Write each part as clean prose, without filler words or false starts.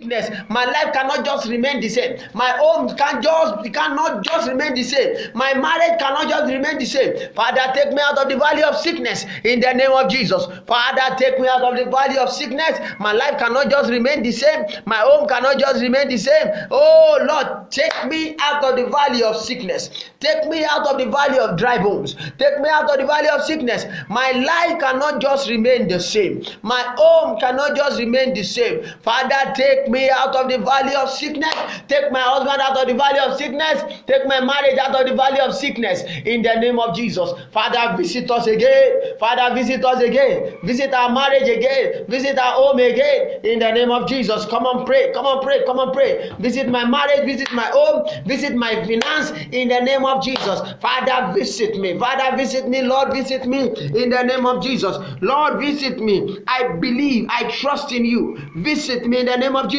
My life cannot just remain the same. My home cannot just remain the same. My marriage cannot just remain the same. Father, take me out of the valley of sickness in the name of Jesus. Father, take me out of the valley of sickness. My life cannot just remain the same. My home cannot just remain the same. Oh Lord, take me out of the valley of sickness. Take me out of the valley of dry bones. Take me out of the valley of sickness. My life cannot just remain the same. My home cannot just remain the same. Father, take me out of the valley of sickness. Take my husband out of the valley of sickness. Take my marriage out of the valley of sickness in the name of Jesus. Father, visit us again. Father, visit us again. Visit our marriage again. Visit our home again in the name of Jesus. Come on, pray. Come on, pray. Come on, pray. Visit my marriage. Visit my home. Visit my finance in the name of Jesus. Father, visit me. Father, visit me. Lord, visit me in the name of Jesus. Lord, visit me. I believe. I trust in you. Visit me in the name of Jesus.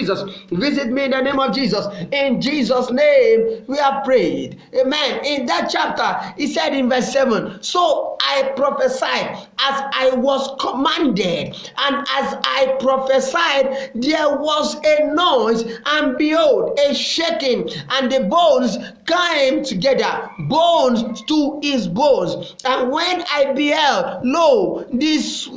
Visit me in the name of Jesus. In Jesus' name we have prayed. Amen. In that chapter, he said in verse 7, so I prophesied as I was commanded, and as I prophesied, there was a noise, and behold, a shaking, and the bones came together, bones to his bones. And when I beheld, lo, this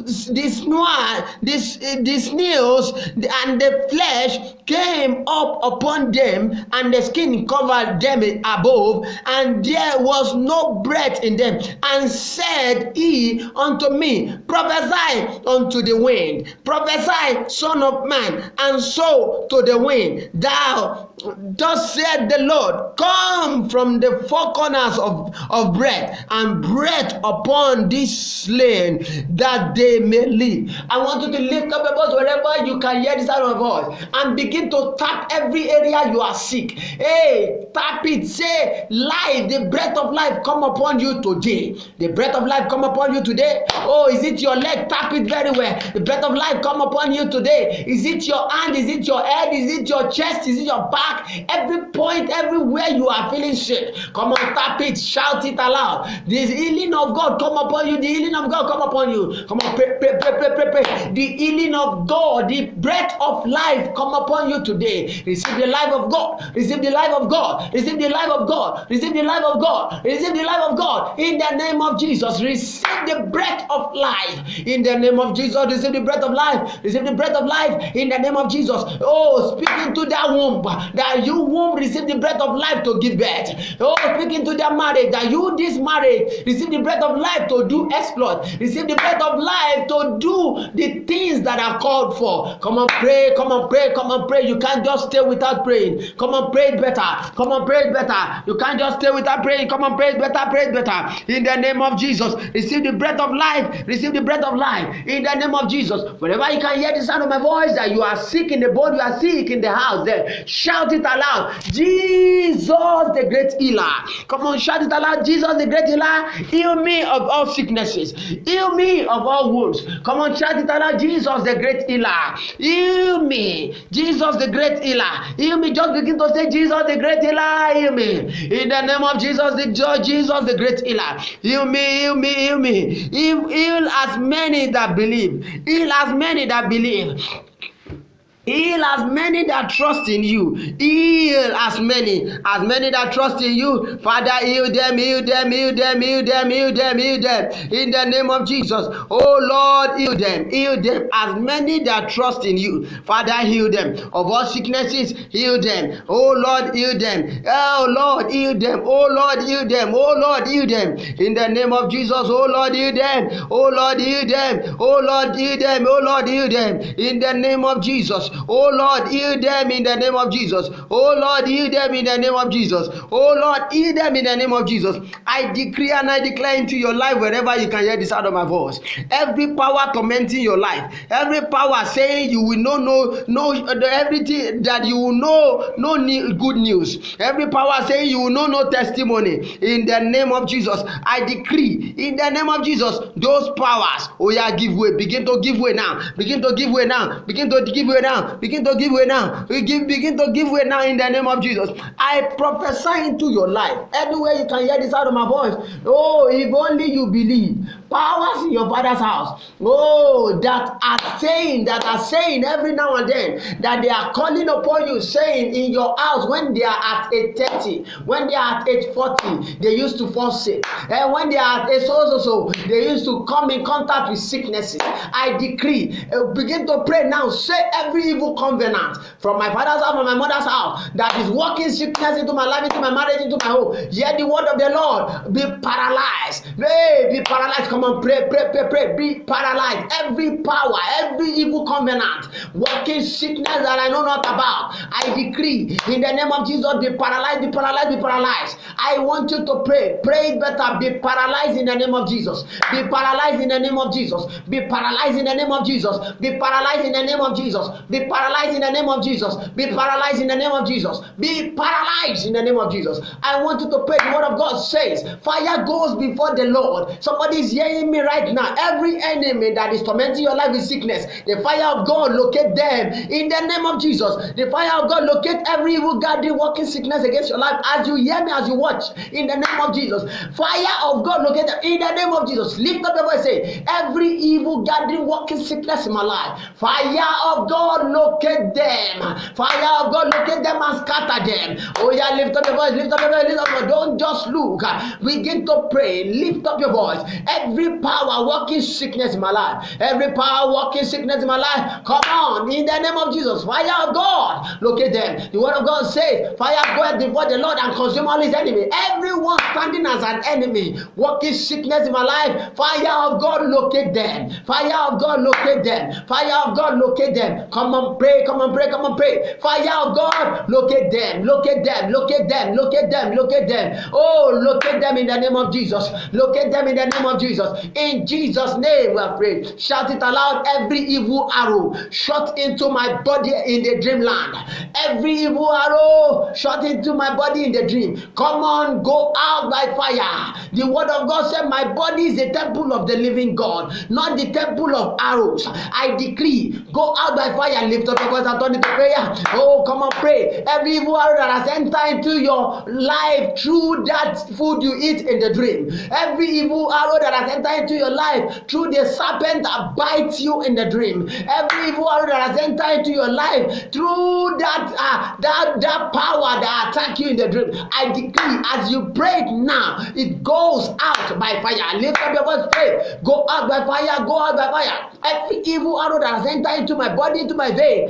nails and the flesh came up upon them, and the skin covered them above, and there was no breath in them. And said he unto me, prophesy unto the wind, prophesy, son of man, and so to the wind, thus said the Lord, come from the four corners of breath, and breathe upon this slain, that they may live. I want you to lift up your voice wherever you can hear the sound of my voice, and begin to tap every area you are sick. Hey, tap it. Say, life, the breath of life come upon you today. The breath of life come upon you today. Oh, is it your leg? Tap it very well. The breath of life come upon you today. Is it your hand? Is it your head? Is it your chest? Is it your back? Every point, everywhere you are feeling sick, come on, tap it, shout it aloud. The healing of God come upon you. The healing of God come upon you. Come on, pray. The healing of God, the breath of life come upon you today. Receive the life of God. Receive the life of God. Receive the life of God. Receive the life of God. Receive the life of God. In the name of Jesus, receive the breath of life. In the name of Jesus, receive the breath of life. Receive the breath of life. In the name of Jesus. Oh, speak into that womb. That you womb receive the breath of life to give birth. Oh, speak into that marriage. That you, this marriage, receive the breath of life to do exploit. Receive the breath of life to do the things that are called for. Come on, pray. Come on, pray. Come on, pray. You can't just stay without praying. Come on, pray it better. Come on, pray it better. You can't just stay without praying. Come on, pray it better. Pray it better. In the name of Jesus, receive the breath of life. Receive the breath of life. In the name of Jesus, wherever you can hear the sound of my voice, that you are sick in the body, you are sick in the house, there, shout it aloud. Jesus, the great healer. Come on, shout it aloud. Jesus, the great healer. Heal me of all sicknesses. Heal me of all wounds. Come on, shout it aloud. Jesus, the great healer. Heal me. Jesus, the great healer. Heal me. Just begin to say, Jesus, the great healer. Heal me. In the name of Jesus, Jesus, the great healer. Heal me, heal me, heal me. Heal as many that believe. Heal as many that believe. Heal as many that trust in you. Heal as many that trust in you. Father, heal them, heal them, heal them, heal them, heal them, heal them. In the name of Jesus. Oh Lord, heal them, heal them. As many that trust in you. Father, heal them. Of all sicknesses, heal them. Oh Lord, heal them. Oh Lord, heal them. Oh Lord, heal them. Oh Lord, heal them. In the name of Jesus. Oh Lord, heal them. Oh Lord, heal them. Oh Lord, heal them. Oh Lord, heal them. In the name of Jesus. Oh Lord, heal them in the name of Jesus. Oh Lord, heal them in the name of Jesus. Oh Lord, heal them in the name of Jesus. I decree and I declare into your life, wherever you can hear the sound of my voice, every power tormenting your life, every power saying you will know everything, that you will know good news, every power saying you will know testimony, in the name of Jesus, I decree in the name of Jesus, those powers, oh yeah, give way. Begin to give way now. Begin to give way now. Begin to give way now. Begin to give way now. Begin to give way now in the name of Jesus. I prophesy into your life. Everywhere you can hear the sound of my voice. Oh, if only you believe. powers in your father's house, oh, that are saying every now and then that they are calling upon you, saying in your house when they are at age 30, when they are at age 40, they used to fall sick, and when they are at age so, they used to come in contact with sicknesses. I decree, begin to pray now. Say every evil covenant from my father's house, from my mother's house, that is working sickness into my life, into my marriage, into my home. Hear the word of the Lord. Be paralyzed. Hey, be paralyzed. Come on, pray. Be paralyzed. Every power, every evil covenant, working sickness that I know not about, I decree in the name of Jesus, be paralyzed, be paralyzed, be paralyzed. I want you to pray. Pray it better. Be paralyzed in the name of Jesus. Be paralyzed in the name of Jesus. Be paralyzed in the name of Jesus. Be paralyzed in the name of Jesus. Be paralyzed in the name of Jesus. Be paralyzed in the name of Jesus. Be paralyzed in the name of Jesus. I want you to pray. The word of God says, fire goes before the Lord. Somebody is hearing me right now. Every enemy that is tormenting your life with sickness, the fire of God locate them in the name of Jesus. The fire of God locate every evil gathering working sickness against your life. As you hear me, as you watch, in the name of Jesus, fire of God locate them in the name of Jesus. Lift up your voice, say, every evil gathering working sickness in my life, fire of God locate them. Fire of God locate them and scatter them. Oh yeah, lift up your voice, lift up your voice, lift up your voice. Don't just look. Begin to pray. Lift up your voice. Every power working sickness in my life, every power working sickness in my life, come on, in the name of Jesus. Fire of God locate them. The word of God says, fire goeth before the Lord and consume all his enemy. Everyone standing as an enemy, working sickness in my life, fire of God locate them. Fire of God locate them. Fire of God locate them. Come on, pray, come on, pray, come on, pray. Fire of God locate them, locate them, locate them, locate them, locate them. Oh, locate them in the name of Jesus. Locate them in the name of Jesus. In Jesus' name we have prayed. Shout it aloud. Every evil arrow shot into my body in the dreamland. Every evil arrow shot into my body in the dream. Come on, go out by fire. The word of God said, my body is the temple of the living God, not the temple of arrows. I decree, go out by fire. Lift up your voice and turn it to prayer. Oh, come on, pray. Every evil arrow that has entered into your life through that food you eat in the dream. Every evil arrow that has entered into your life through the serpent that bites you in the dream. Every evil arrow that has entered into your life through that power that attack you in the dream. I decree, as you pray it now, it goes out by fire. Lift up your voice, pray. Go out by fire. Go out by fire. Every evil arrow that has entered into my body, into my vein,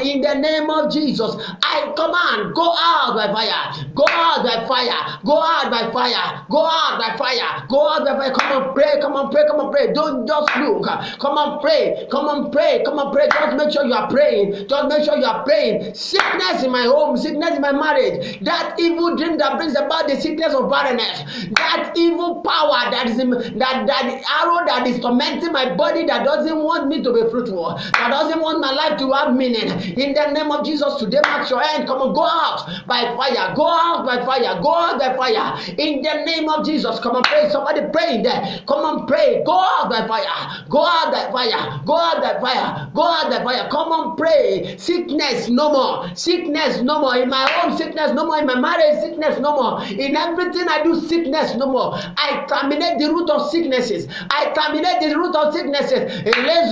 in the name of Jesus, I command, go out by fire. Go out by fire. Go out by fire. Go out by fire. Go out by fire. Come on, pray. Come on, pray. Come on, pray. Don't just look. Come on, pray. Come on, pray. Come on, pray. Just make sure you are praying. Just make sure you are praying. Sickness in my home, sickness in my marriage, that evil dream that brings about the sickness of barrenness, that evil power that is in that arrow that is tormenting my body, that doesn't want me to be fruitful, that doesn't want my life to have meaning. In the name of Jesus, today marks your end. Come on, go out by fire. Go out by fire. Go out by fire. In the name of Jesus, come on, pray. Somebody pray there. Come on, pray. Go out by fire. Go out by fire. Go out by fire. Go out by fire. Come on, pray. Sickness no more. Sickness no more. In my home, sickness no more. In my marriage, sickness no more. In everything I do, sickness no more. I terminate the root of sicknesses. I terminate the root of sicknesses. I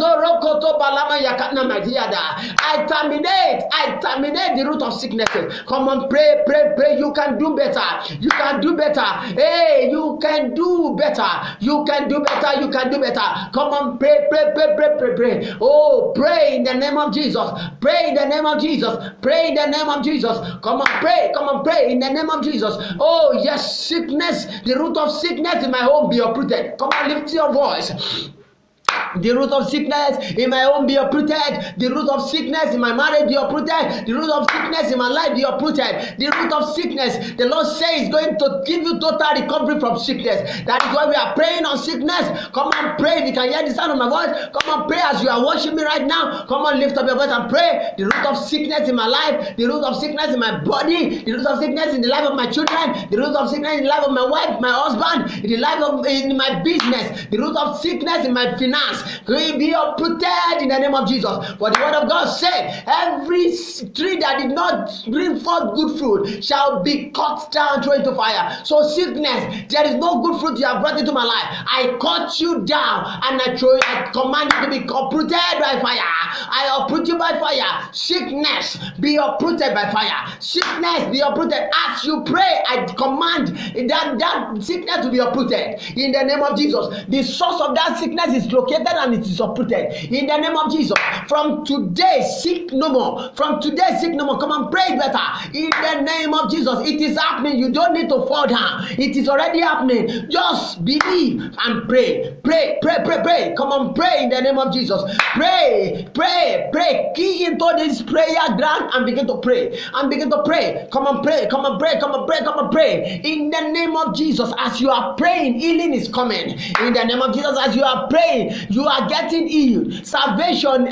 terminate the root of sicknesses. Come on, pray, pray, pray. You can do better. You can do better. Hey, you can do better. You can do better. You can do better. Come on, pray, pray, pray, pray, pray, pray. Oh, pray in the name of Jesus. Pray in the name of Jesus. Pray in the name of Jesus. Come on, pray. Come on, pray in the name of Jesus. Oh, yes, sickness, the root of sickness in my home be uprooted. Come on, lift your voice. The root of sickness in my home be uprooted. The root of sickness in my marriage be uprooted. The root of sickness in my life be uprooted. The root of sickness, the Lord says, is going to give you total recovery from sickness. That is why we are praying on sickness. Come on, pray. If you can hear the sound of my voice, come on, pray as you are watching me right now. Come on, lift up your voice and pray. The root of sickness in my life, the root of sickness in my body, the root of sickness in the life of my children, the root of sickness in the life of my wife, my husband, in the life of in my business, the root of sickness in my finance. finance will be uprooted in the name of Jesus. For the word of God said, every tree that did not bring forth good fruit shall be cut down, thrown into fire. So sickness, there is no good fruit you have brought into my life. I cut you down and I command you to be uprooted by fire. I uproot you by fire. Sickness, be uprooted by fire. Sickness, be uprooted. As you pray, I command that sickness to be uprooted in the name of Jesus. The source of that sickness is located and it is uprooted in the name of Jesus. From today, sick no more. From today, sick no more. Come and pray better in the name of Jesus. It is happening. You don't need to fall down. It is already happening. Just believe and pray. Pray, pray, pray, pray. Come on, pray in the name of Jesus. Pray, pray, pray. Key into this prayer ground and begin to pray. And begin to pray. Come on, pray. Come on, pray. Come on, pray. Come on, pray. In the name of Jesus, as you are praying, healing is coming. In the name of Jesus, as you are praying, you are getting healed. Salvation,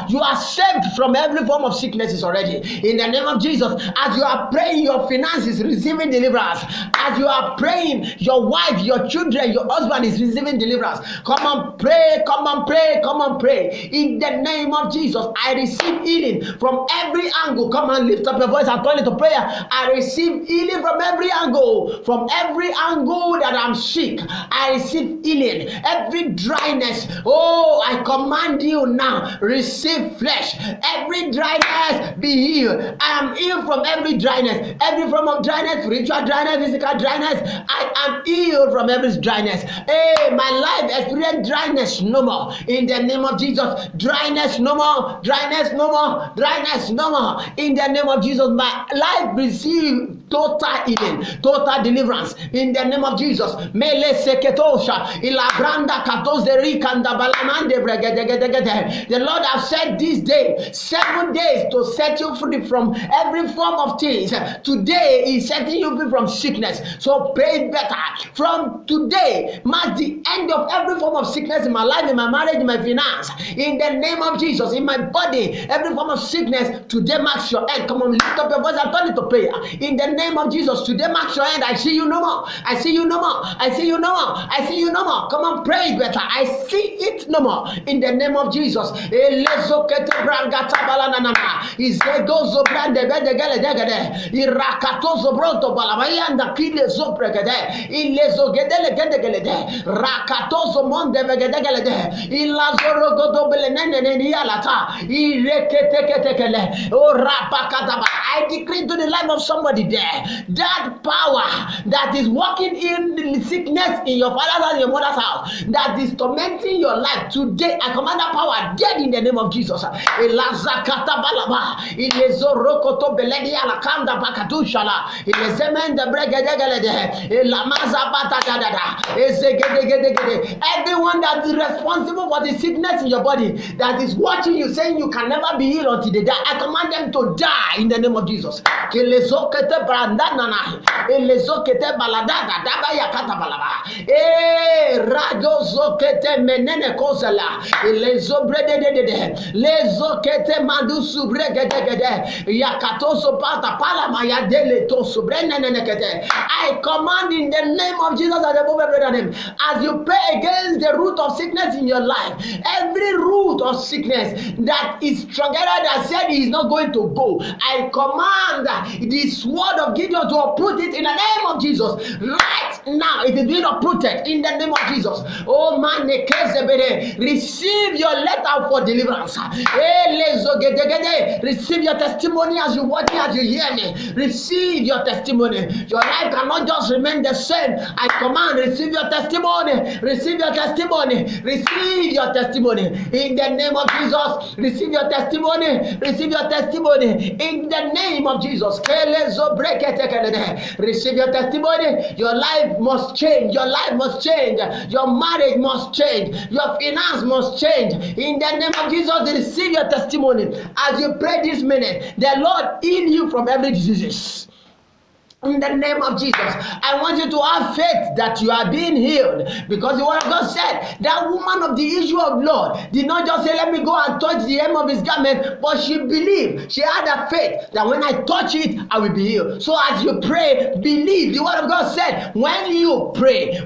you are saved from every form of sicknesses already. In the name of Jesus, as you are praying, your finances receiving deliverance. As you are praying, your wife, your children, your husband is receiving deliverance. Come on, pray. Come on, pray. Come on, pray. In the name of Jesus, I receive healing from every angle. Come on, lift up your voice and turn it to prayer. I receive healing from every angle. From every angle that I'm sick, I receive healing. Every dryness, oh, I command you now, receive flesh. Every dryness, be healed. I am healed from every dryness. Every form of dryness, spiritual dryness, physical dryness. I am healed from every dryness. Hey, my life experience dryness no more. In the name of Jesus, dryness no more. Dryness no more. Dryness no more. In the name of Jesus, my life receive total healing, total deliverance. In the name of Jesus, mele seketosha ilabranda katos de rikanda balamande bregedegedegede. The Lord has said this day 7 days to set you free from every form of things. Today is setting you free from sickness. So pray better. From today marks the end of every form of sickness in my life, in my marriage, in my finance. In the name of Jesus, in my body, every form of sickness today marks your end. Come on, lift up your voice and turn it to prayer. In the name of Jesus, today marks your end. I see you no more. I see you no more. I see you no more. I see you no more. Come on, pray better. I see it no more. In the name of Jesus. I decree to the life of somebody there, that power that is working in the sickness in your father's and your mother's house, that is tormenting your life, today I command that power dead in the name of Jesus. Everyone that is responsible for the sickness in your body, that is watching you, saying you can never be healed until they die, I command them to die in the name of Jesus. I command in the name of Jesus and above every name, as you pray against the root of sickness in your life, every root of sickness that is stronger that said he is not going to go, I command this word of Gideon to uproot it in the name of Jesus. Right now, it is being uprooted in the name of Jesus. Oh man, receive your letter for deliverance. Receive your testimony as you watch me, as you hear me. Receive your testimony. Your life cannot just remain the same. I command, receive your testimony. Receive your testimony. Receive your testimony in the name of Jesus. Receive your testimony. Receive your testimony in the name of Jesus. Receive your testimony. Your life must change. Your life must change. Your marriage must change. Your finance must change. In the name of Jesus, receive your testimony. As you pray this minute, the Lord heal you from every disease. In the name of Jesus, I want you to have faith that you are being healed, because the word of God said that woman of the issue of blood did not just say, let me go and touch the hem of his garment, but she believed, she had a faith that when I touch it, I will be healed. So as you pray, believe. The word of God said, when you pray,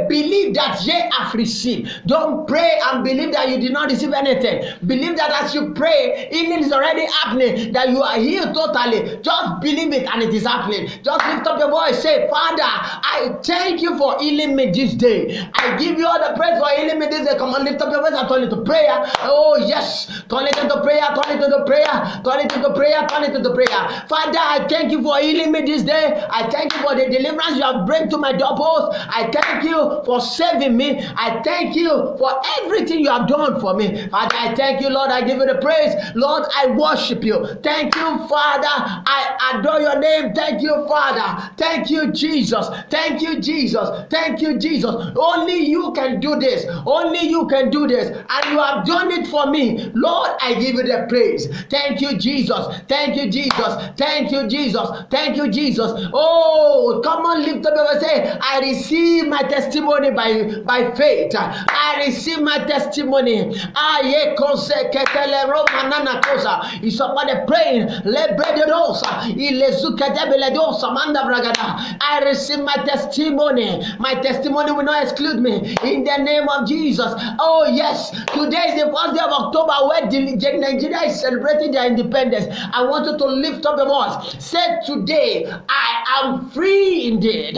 believe that ye have received. Don't pray and believe that you did not receive anything. Believe that as you pray, healing is already happening, that you are healed totally. Just believe it and it is happening. Just lift up your voice, say, Father, I thank you for healing me this day. I give you all the praise for healing me this day. Come on, lift up your voice and turn it to prayer. Oh yes, turn it into prayer, turn it into prayer, turn it into prayer, turn it into prayer. Father, I thank you for healing me this day. I thank you for the deliverance you have brought to my doorpost. I thank you for saving me. I thank you for everything you have done for me. Father, I thank you, Lord. I give you the praise. Lord, I worship you. Thank you, Father. I adore your name. Thank you, Father. Thank you, Jesus. Thank you, Jesus. Thank you, Jesus. Only you can do this. Only you can do this. And you have done it for me. Lord, I give you the praise. Thank you, Jesus. Thank you, Jesus. Thank you, Jesus. Thank you, Jesus. Oh, come on, lift up your voice. Say, I receive my testimony by faith. I receive my testimony. Is somebody praying? I receive my testimony. My testimony will not exclude me in the name of Jesus. Oh yes, today is the first day of October where Nigeria is celebrating their independence. I want you to lift up your voice. Say, today I am free indeed.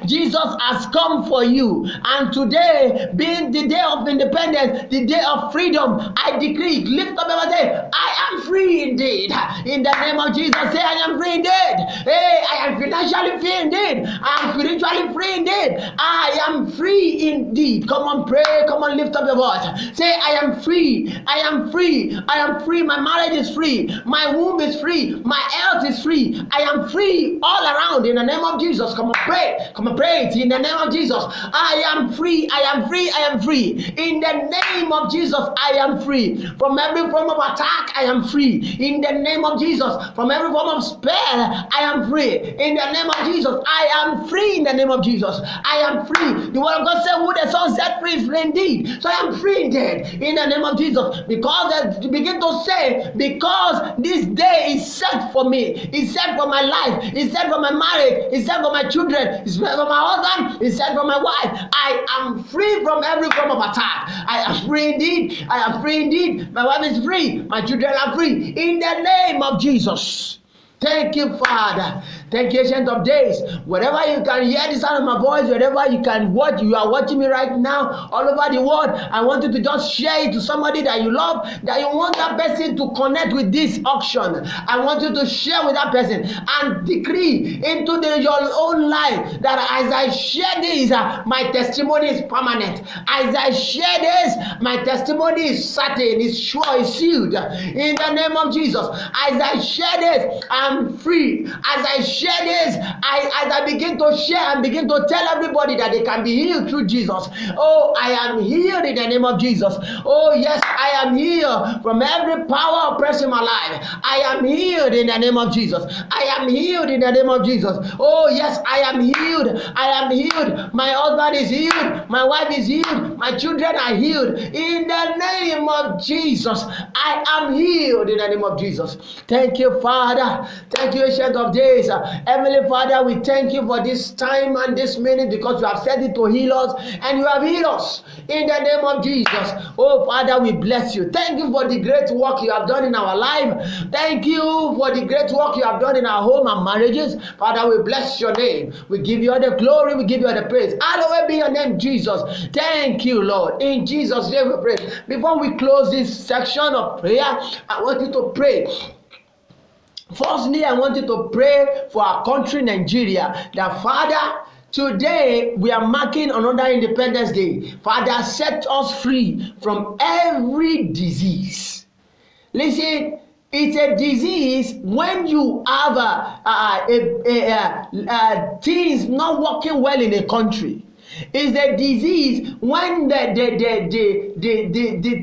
Jesus has come for you, and today being the day of independence, the day of freedom, I decree, lift up your voice, say, I am free indeed. In the name of Jesus, say, I am free indeed. Hey, I am financially free indeed. I am spiritually free indeed. I am free indeed. Come on, pray. Come on, lift up your voice. Say, I am free. I am free. I am free. My marriage is free. My womb is free. My health is free. I am free all around in the name of Jesus. Come on, pray. Come on, pray it in the name of Jesus. I am free. I am free. I am free. In the name of Jesus, I am free. From every form of attack, I am free. In the name of Jesus, from every form of spell, I am free. In the name of Jesus, I am free. In the name of Jesus, I am free. The word of God said, who the Son set free is free indeed. So I am free indeed. In the name of Jesus, because they begin to say, because this day is set for me, it's set for my life, it's set for my marriage, it's set for my children, it's set for my husband, it's set for my wife. I am free from every form of attack. I am free indeed. I am free indeed. My wife is free. My children are free. In the name of Jesus. Thank you, Father. Thank you, Ancient of Days. Wherever you can hear the sound of my voice, wherever you can watch, you are watching me right now, all over the world. I want you to just share it to somebody that you love, that you want that person to connect with this auction. I want you to share with that person and decree into your own life that as I share this, my testimony is permanent. As I share this, my testimony is certain, is sure, is sealed. In the name of Jesus, as I share this, I'm free. As I share this, as I begin to share and begin to tell everybody that they can be healed through Jesus. Oh, I am healed in the name of Jesus. Oh yes, I am healed from every power oppressing my life. I am healed in the name of Jesus. I am healed in the name of Jesus. Oh yes, I am healed. I am healed. My husband is healed. My wife is healed. My children are healed. In the name of Jesus, I am healed in the name of Jesus. Thank you, Father. Thank you, Ancient of Days. Heavenly Father, we thank you for this time and this minute, because you have said it to heal us, and you have healed us in the name of Jesus. Oh Father, we bless you. Thank you for the great work you have done in our life. Thank you for the great work you have done in our home and marriages. Father, we bless your name. We give you all the glory. We give you all the praise. Hallowed be your name, Jesus. Thank you, Lord. In Jesus' name we pray. Before we close this section of prayer, I want you to pray. Firstly, I want you to pray for our country, Nigeria, that Father, today we are marking another Independence Day. Father, set us free from every disease. Listen, it's a disease when you have things not working well in a country. It's a disease when the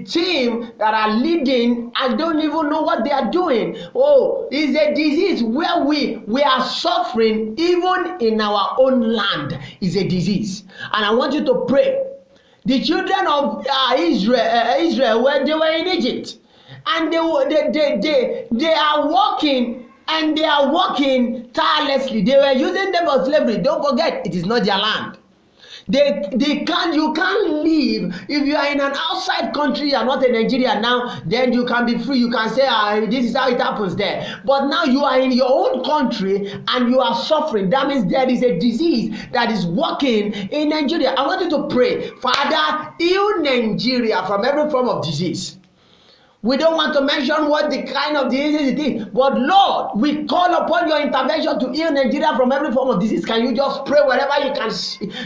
team that are leading, I don't even know what they are doing. Oh, it's a disease where we are suffering even in our own land. It's a disease. And I want you to pray. The children of Israel, when they were in Egypt, and they are walking, and they are walking tirelessly. They were using them for slavery. Don't forget, it is not their land. You can't live if you are in an outside country. You are not in Nigeria now. Then you can be free. You can say, this is how it happens there. But now you are in your own country and you are suffering. That means there is a disease that is working in Nigeria. I want you to pray, Father, heal Nigeria from every form of disease. We don't want to mention what the kind of disease it is, but Lord, we call upon your intervention to heal Nigeria from every form of disease. Can you just pray wherever you can?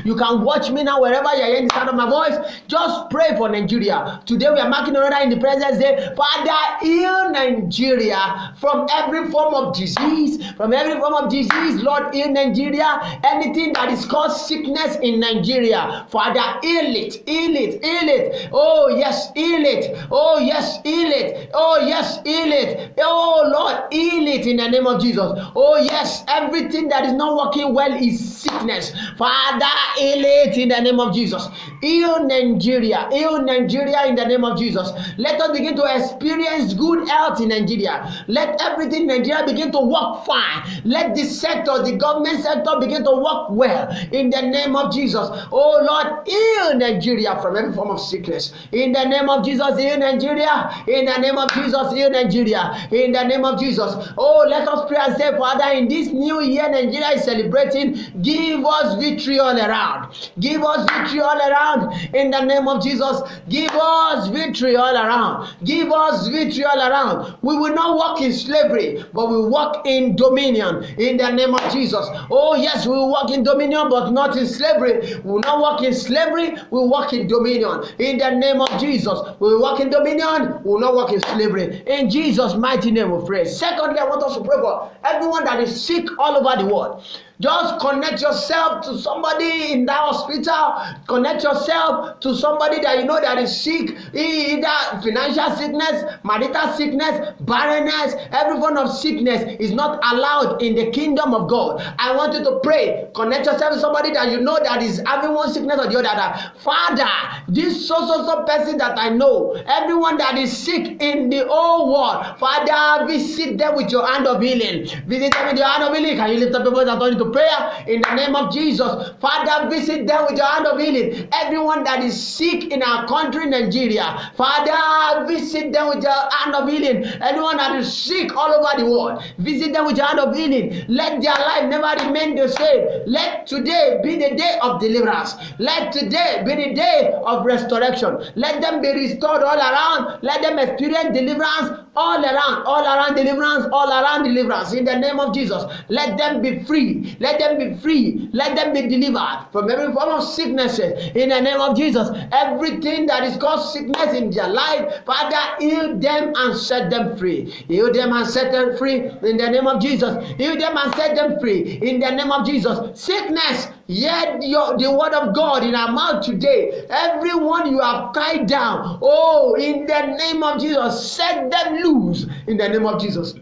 You can watch me now wherever you are hearing the sound of my voice. Just pray for Nigeria. Today we are marking another Independence Day. Father, heal Nigeria from every form of disease. From every form of disease, Lord, heal Nigeria. Anything that is caused sickness in Nigeria, Father, heal it, heal it, heal it. Oh yes, heal it. Oh yes, heal it. Oh yes, heal it. Oh Lord, heal it in the name of Jesus. Oh yes, everything that is not working well is sickness. Father, heal it in the name of Jesus. Heal Nigeria. Heal Nigeria in the name of Jesus. Let us begin to experience good health in Nigeria. Let everything in Nigeria begin to work fine. Let the sector, the government sector begin to work well in the name of Jesus. Oh Lord, heal Nigeria from every form of sickness. In the name of Jesus, heal Nigeria. In the name of Jesus, heal Nigeria. In the name of Jesus. Oh, let us pray and say, Father, in this new year Nigeria is celebrating, give us victory all around. Give us victory all around. In the name of Jesus, give us victory all around. Give us victory all around. We will not walk in slavery, but we will walk in dominion. In the name of Jesus. Oh, yes, we will walk in dominion, but not in slavery. We will not walk in slavery, we will walk in dominion. In the name of Jesus, we will walk in dominion, we will not walk in slavery. In Jesus' mighty name we pray. Secondly, I want us to pray for everyone that is sick all over the world. Just connect yourself to somebody in that hospital. Connect yourself to somebody that you know that is sick. Either financial sickness, marital sickness, barrenness. Every form of sickness is not allowed in the kingdom of God. I want you to pray. Connect yourself to somebody that you know that is having one sickness or the other. Father, this so person that I know, everyone that is sick in the whole world, Father, visit them with your hand of healing. Visit them with your hand of healing. Can you lift up your voice and turn into prayer in the name of Jesus? Father, visit them with your hand of healing. Everyone that is sick in our country, Nigeria, Father, visit them with your hand of healing. Anyone that is sick all over the world, visit them with your hand of healing. Let their life never remain the same. Let today be the day of deliverance. Let today be the day of restoration. Let them be restored all around. Let them experience deliverance all around deliverance, all around deliverance in the name of Jesus. Let them be free. Let them be free. Let them be delivered from every form of sicknesses in the name of Jesus. Everything that is caused sickness in their life, Father, heal them and set them free. Heal them and set them free in the name of Jesus. Heal them and set them free in the name of Jesus. Sickness, yet the word of God in our mouth today. Everyone you have tied down, oh, in the name of Jesus, set them loose in the name of Jesus.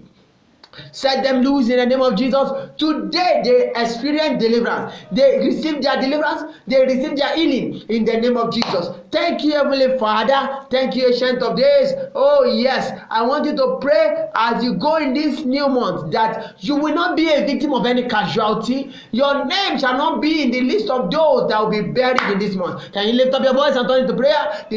Set them loose in the name of Jesus. Today they experience deliverance. They receive their deliverance. They receive their healing in the name of Jesus. Thank you, Heavenly Father. Thank you, Ancient of Days. Oh yes, I want you to pray as you go in this new month that you will not be a victim of any casualty. Your name shall not be in the list of those that will be buried in this month. Can you lift up your voice and turn into prayer?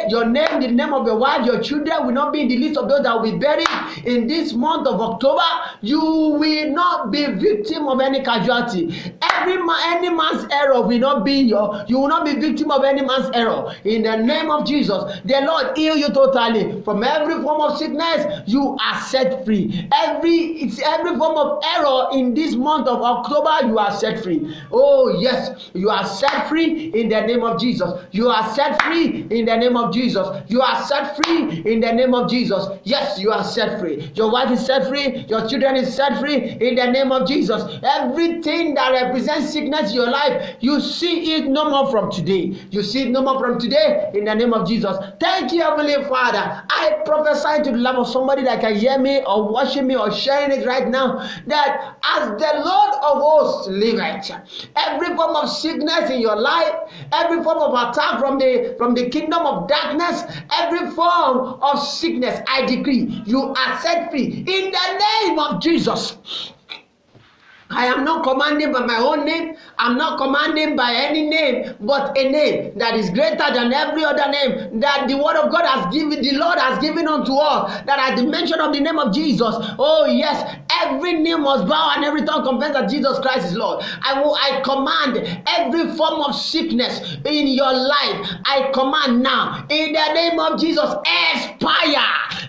Your name, the name of your wife, your children will not be in the list of those that will be buried in this month of October. You will not be victim of any casualty. Any man's error will not be you will not be victim of any man's error. In the name of Jesus, the Lord heal you totally from every form of sickness. You are set free. Every form of error in this month of October, you are set free. Oh yes, you are set free in the name of Jesus. You are set free in the name of Jesus. You are set free in the name of Jesus. Yes, you are set free. Your wife is set free. Your children is set free in the name of Jesus. Everything that represents sickness in your life, you see it no more from today. You see it no more from today in the name of Jesus. Thank you, Heavenly Father. I prophesy to the life of somebody that can hear me or watching me or sharing it right now, that as the Lord of hosts liveth, every form of sickness in your life, every form of attack from the kingdom of darkness, every form of sickness, I decree you are set free in the name of Jesus. I am not commanding by my own name. I'm not commanding by any name, but a name that is greater than every other name that the word of God has given, the Lord has given unto us, that at the mention of the name of Jesus, oh yes, every knee must bow and every tongue confess that Jesus Christ is Lord. I command every form of sickness in your life, I command now, in the name of Jesus, expire.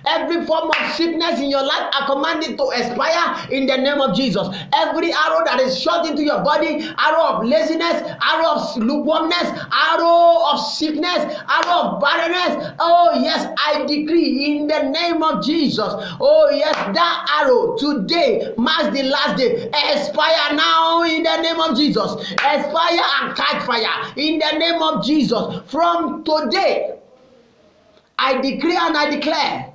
Every form of sickness in your life, I command it to expire in the name of Jesus. Every arrow that is shot into your body, arrow of laziness, arrow of lukewarmness, arrow of sickness, arrow of barrenness, oh yes, I decree in the name of Jesus, oh yes, that arrow today marks the last day. Expire now in the name of Jesus. Expire and catch fire in the name of Jesus. From today, I decree and I declare,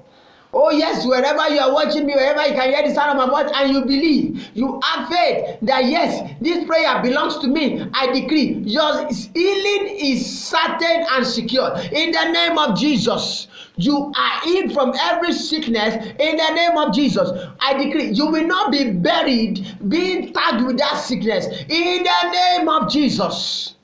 oh yes, wherever you are watching me, wherever you can hear the sound of my voice and you believe, you have faith that yes, this prayer belongs to me, I decree your healing is certain and secure. In the name of Jesus, you are healed from every sickness in the name of Jesus. I decree you will not be buried, being tagged with that sickness in the name of Jesus.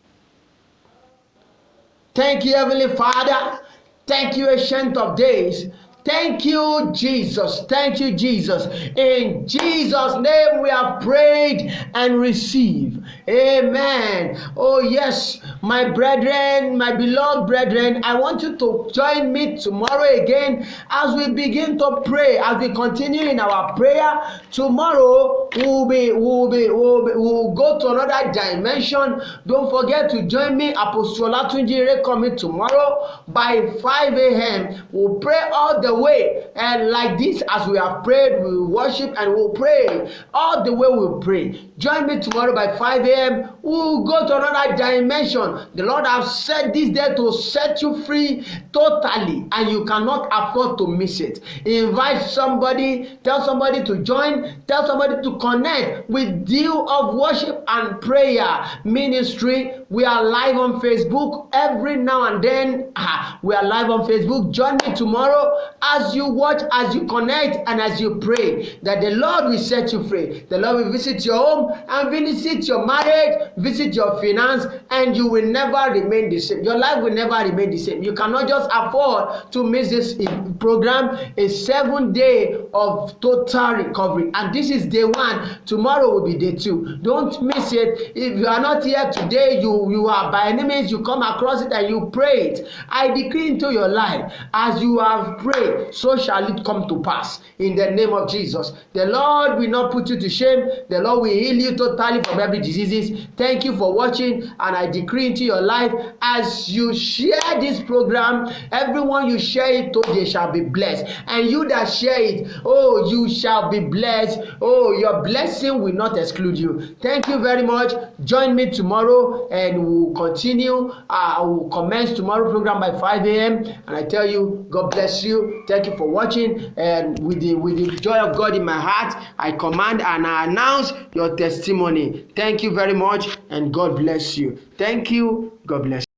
Thank you, Heavenly Father. Thank you, Ancient of Days. Thank you, Jesus. Thank you, Jesus. In Jesus' name we have prayed and received. Amen. Oh yes, my brethren, my beloved brethren, I want you to join me tomorrow again as we begin to pray, as we continue in our prayer. Tomorrow we'll go to another dimension. Don't forget to join me, Apostle Olatunji coming tomorrow by 5 a.m. We'll pray all the way, and like this, as we have prayed, we will worship and we'll pray all the way. We'll pray. Join me tomorrow by 5 a.m. We'll go to another dimension. The Lord has said this day to set you free totally, and you cannot afford to miss it. Invite somebody, tell somebody to join, tell somebody to connect with Deal of Worship and Prayer Ministry. We are live on Facebook every now and then. We are live on Facebook. Join me tomorrow as you watch, as you connect, and as you pray, that the Lord will set you free. The Lord will visit your home and visit your marriage, visit your finance, and you will never remain the same. Your life will never remain the same. You cannot just afford to miss this program, a 7-day of total recovery. And this is day 1. Tomorrow will be day 2. Don't miss it. If you are not here today, you are by any means, you come across it and you pray it. I decree into your life, as you have prayed, so shall it come to pass in the name of Jesus. The Lord will not put you to shame. The Lord will heal you totally from every disease. Thank you for watching, and I decree into your life, as you share this program, everyone you share it to, they shall be blessed. And you that share it, oh, you shall be blessed. Oh, your blessing will not exclude you. Thank you very much. Join me tomorrow and we'll continue. I will commence tomorrow program by 5 a.m. and I tell you, God bless you. Thank you for watching, and with the joy of God in my heart, I command and I announce your testimony. Thank you very much, and God bless you. Thank you. God bless you.